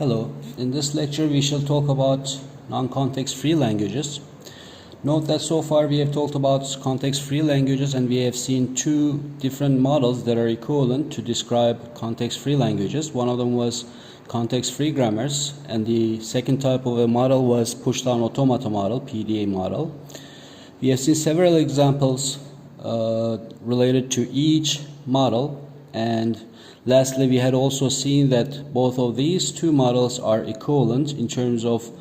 Hello, in this lecture we shall talk about non-context free languages. Note that so far we have talked about context free languages and we have seen two different models that are equivalent to describe context free languages. One of them was context free grammars, and the second type of a model was push down automata model, PDA model. We have seen several examples related to each model, and lastly, we had also seen that both of these two models are equivalent in terms of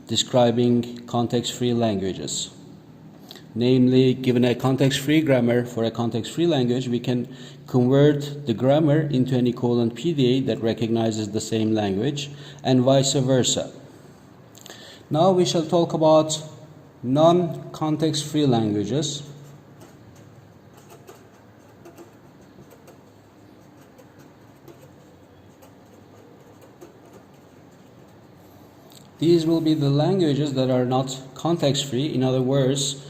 describing context-free languages. Namely, given a context-free grammar for a context-free language, we can convert the grammar into an equivalent PDA that recognizes the same language, and vice versa. Now we shall talk about non-context-free languages. These will be the languages that are not context-free. In other words,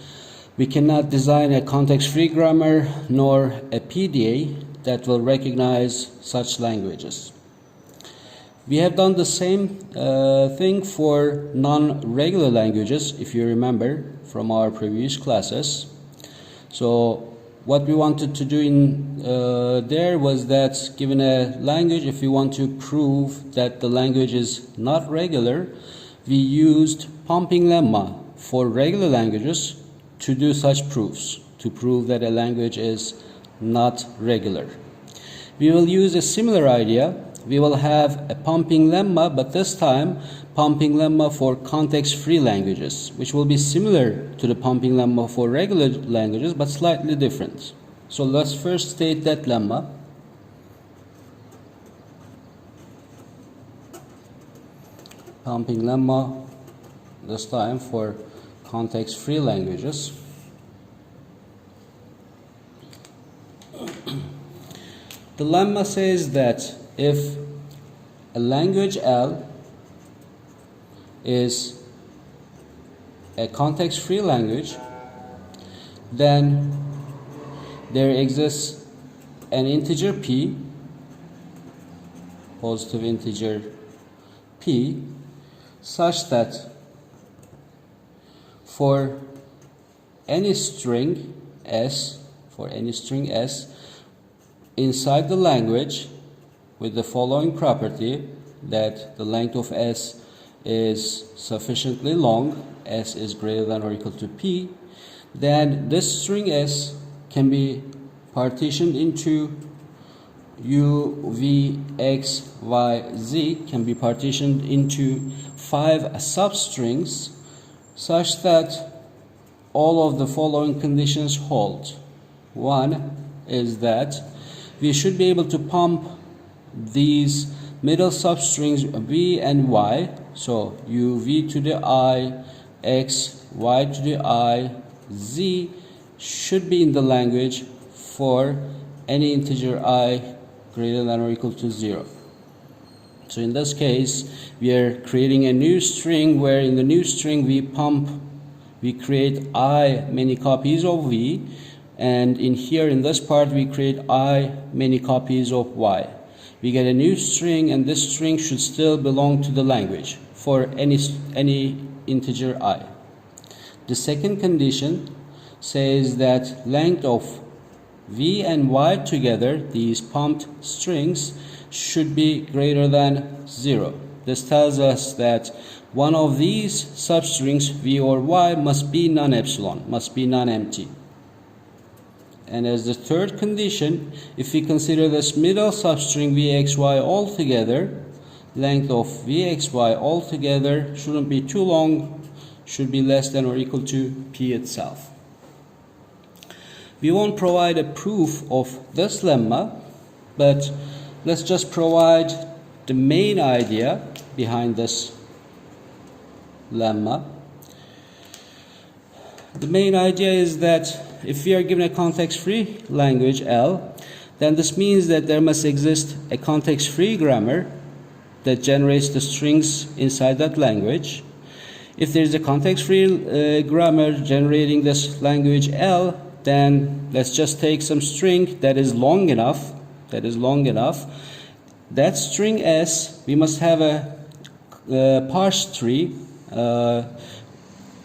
we cannot design a context-free grammar nor a PDA that will recognize such languages. We have done the same thing for non-regular languages, if you remember from our previous classes. So what we wanted to do in there was that given a language, if we want to prove that the language is not regular, we used pumping lemma for regular languages to do such proofs, to prove that a language is not regular. We will use a similar idea. We will have a pumping lemma, but this time pumping lemma for context-free languages, which will be similar to the pumping lemma for regular languages, but slightly different. So let's first state that lemma. Pumping lemma, this time for context-free languages. The lemma says that if a language L is a context-free language, then there exists an integer p, positive integer p, such that for any string s, inside the language with the following property, that the length of s is sufficiently long, s is greater than or equal to p, then this string s can be partitioned into u, v, x, y, z, can be partitioned into 5 substrings such that all of the following conditions hold. One is that we should be able to pump these middle substrings v and y, so u, v to the I, x, y to the I, z should be in the language for any integer I greater than or equal to 0. So in this case, we are creating a new string where in the new string we create I many copies of v, and in here in this part we create I many copies of y. We get a new string, and this string should still belong to the language for any integer I. The second condition says that length of v and y together, these pumped strings, should be greater than 0. This tells us that one of these substrings, v or y, must be non-epsilon, must be non-empty. And as the third condition, if we consider this middle substring vxy altogether, length of vxy altogether shouldn't be too long, should be less than or equal to p itself. We won't provide a proof of this lemma, but let's just provide the main idea behind this lemma. The main idea is that if we are given a context-free language L, then this means that there must exist a context-free grammar that generates the strings inside that language. If there is a context-free grammar generating this language L, then let's just take some string that is long enough. That string s, we must have a parse tree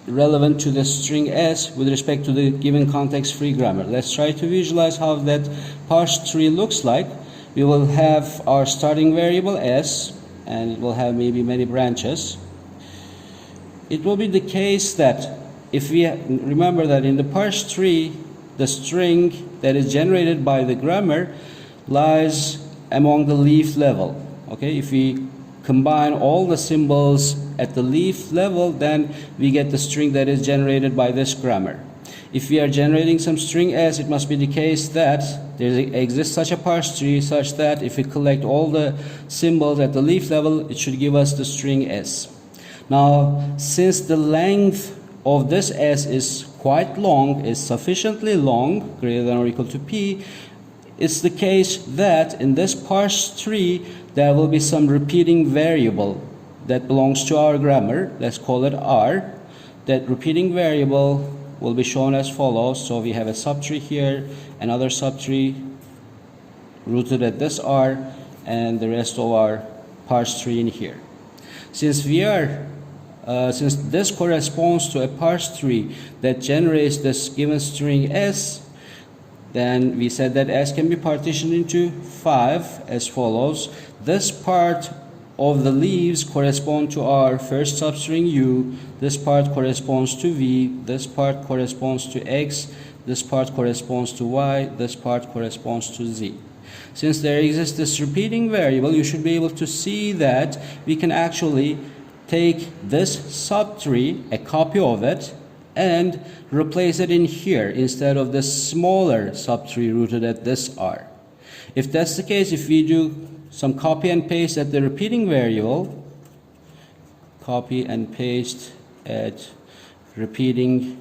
relevant to the string S with respect to the given context-free grammar. Let's try to visualize how that parse tree looks like. We will have our starting variable S, and it will have maybe many branches. It will be the case that if we remember that in the parse tree, the string that is generated by the grammar lies among the leaf level. Okay, if we combine all the symbols at the leaf level, then we get the string that is generated by this grammar. If we are generating some string S, it must be the case that there exists such a parse tree such that if we collect all the symbols at the leaf level, it should give us the string S. Now, since the length of this S is quite long, is sufficiently long, greater than or equal to P, it's the case that in this parse tree, there will be some repeating variable that belongs to our grammar. Let's call it R. That repeating variable will be shown as follows. So we have a subtree here, another subtree rooted at this R, and the rest of our parse tree in here. Since this corresponds to a parse tree that generates this given string S, then we said that S can be partitioned into 5 as follows. This part of the leaves correspond to our first substring U, this part corresponds to V, this part corresponds to X, this part corresponds to Y, this part corresponds to Z. Since there exists this repeating variable, you should be able to see that we can actually take this subtree, a copy of it, and replace it in here instead of the smaller subtree rooted at this R. If that's the case, if we do some copy and paste at the repeating variable, copy and paste at repeating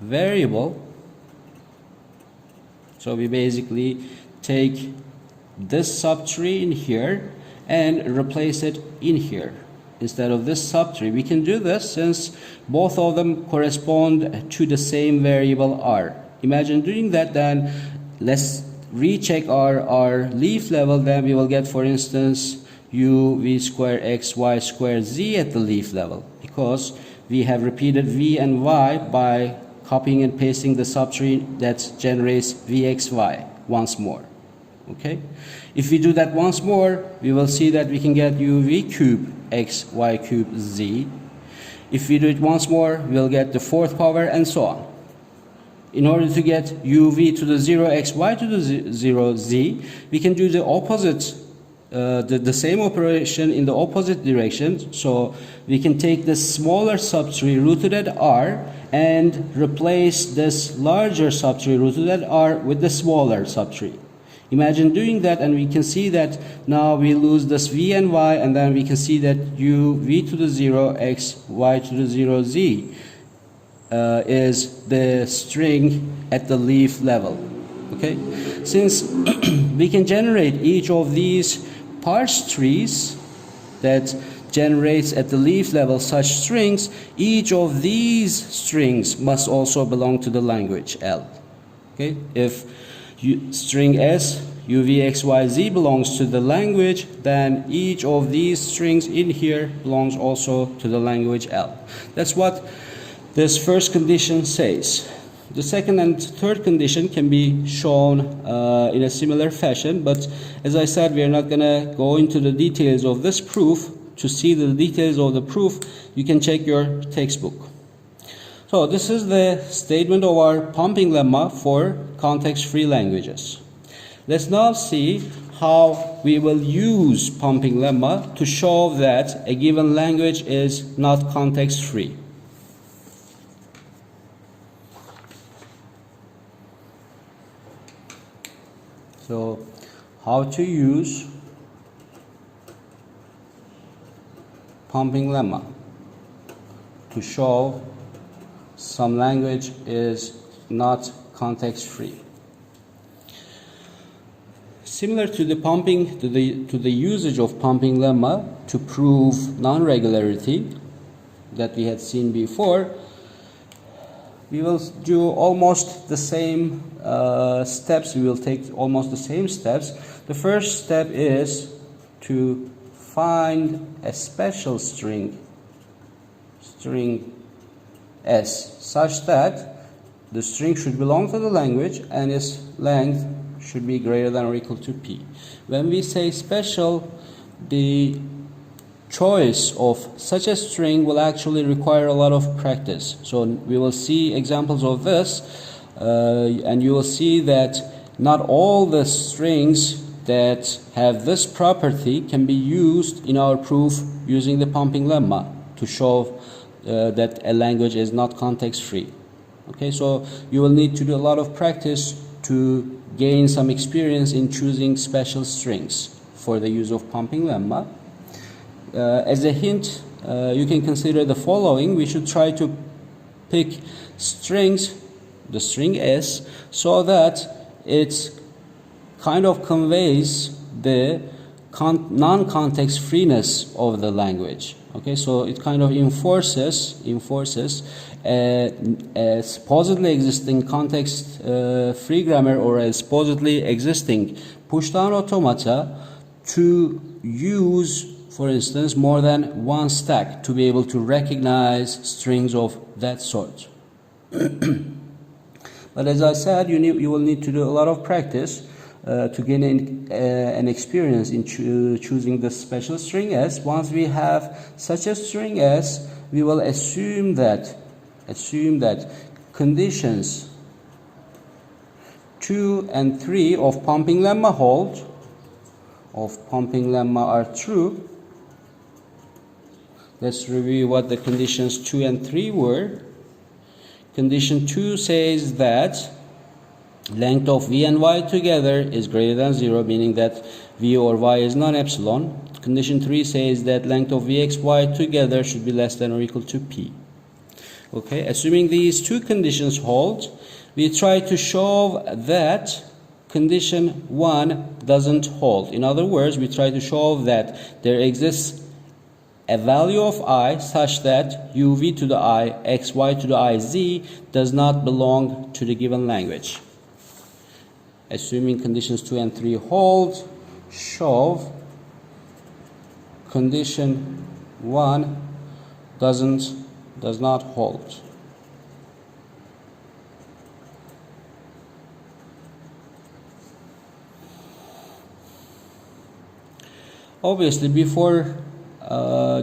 variable, so we basically take this subtree in here and replace it in here instead of this subtree. We can do this since both of them correspond to the same variable R. Imagine doing that, then let's recheck our leaf level. Then we will get, for instance, U V square X Y square Z at the leaf level, because we have repeated V and Y by copying and pasting the subtree that generates VXY once more. Okay, if we do that once more, we will see that we can get UV cube X Y cube Z. If we do it once more, we'll get the fourth power and so on. In order to get UV to the 0 X Y to the 0 Z, we can do the opposite, the same operation in the opposite direction. So we can take this smaller subtree rooted at R and replace this larger subtree rooted at R with the smaller subtree. Imagine doing that, and we can see that now we lose this V and Y, and then we can see that U V to the 0 X Y to the 0 Z is the string at the leaf level. Okay, since we can generate each of these parse trees that generates at the leaf level such strings, each of these strings must also belong to the language L. Okay, if string S UVXYZ belongs to the language, then each of these strings in here belongs also to the language L. That's what this first condition says. The second and third condition can be shown in a similar fashion, but as I said, we are not going to go into the details of this proof. To see the details of the proof, you can check your textbook. So this is the statement of our pumping lemma for context-free languages. Let's now see how we will use pumping lemma to show that a given language is not context-free. So, how to use pumping lemma to show some language is not context-free. Similar to the usage of pumping lemma to prove non-regularity that we had seen before, we will do almost the same steps. We will take almost the same steps. The first step is to find a special string S such that the string should belong to the language and its length should be greater than or equal to P. When we say special, the choice of such a string will actually require a lot of practice. So we will see examples of this, and you will see that not all the strings that have this property can be used in our proof using the pumping lemma to show that a language is not context free. Okay, so you will need to do a lot of practice to gain some experience in choosing special strings for the use of pumping lemma. As a hint, you can consider the following. We should try to pick strings, the string S, so that it kind of conveys the non-context freeness of the language. Okay, so it kind of enforces a supposedly existing context free grammar or a supposedly existing push-down automata to use, for instance, more than one stack to be able to recognize strings of that sort. But as I said, you will need to do a lot of practice to gain an experience in choosing the special string S. Once we have such a string S, we will assume that conditions 2 and 3 of pumping lemma are true. Let's review what the conditions 2 and 3 were. Condition 2 says that length of v and y together is greater than 0, meaning that v or y is non-epsilon. Condition 3 says that length of vx, y together should be less than or equal to p. Okay, assuming these two conditions hold, we try to show that condition 1 doesn't hold. In other words, we try to show that there exists a value of I such that uv to the I, xy to the I, z does not belong to the given language. Assuming conditions 2 and 3 hold, show condition 1 does not hold. Obviously, before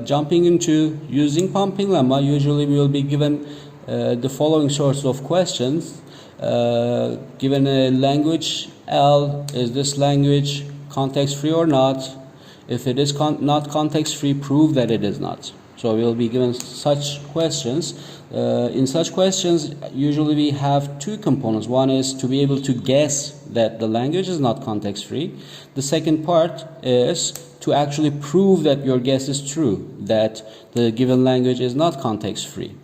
jumping into using pumping lemma, usually we will be given the following sorts of questions. Given a language L, is this language context free or not? If it is not context free, prove that it is not. So we will be given such questions. In such questions, usually we have two components. One is to be able to guess that the language is not context free. The second part is to actually prove that your guess is true, that the given language is not context free.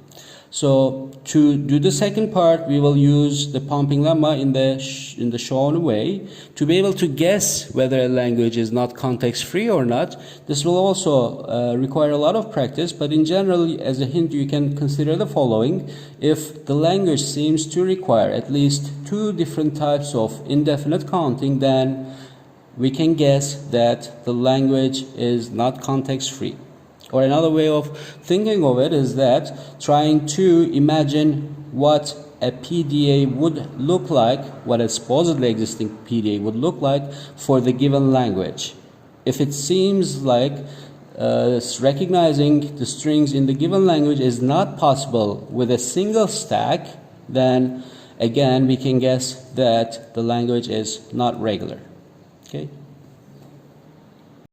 So to do the second part, we will use the pumping lemma in the shown way to be able to guess whether a language is not context free or not. This will also require a lot of practice, but in general, as a hint, you can consider the following. If the language seems to require at least two different types of indefinite counting, then we can guess that the language is not context free. Or another way of thinking of it is that trying to imagine what a PDA would look like, what a supposedly existing PDA would look like for the given language. If it seems like recognizing the strings in the given language is not possible with a single stack, then again we can guess that the language is not regular. Okay.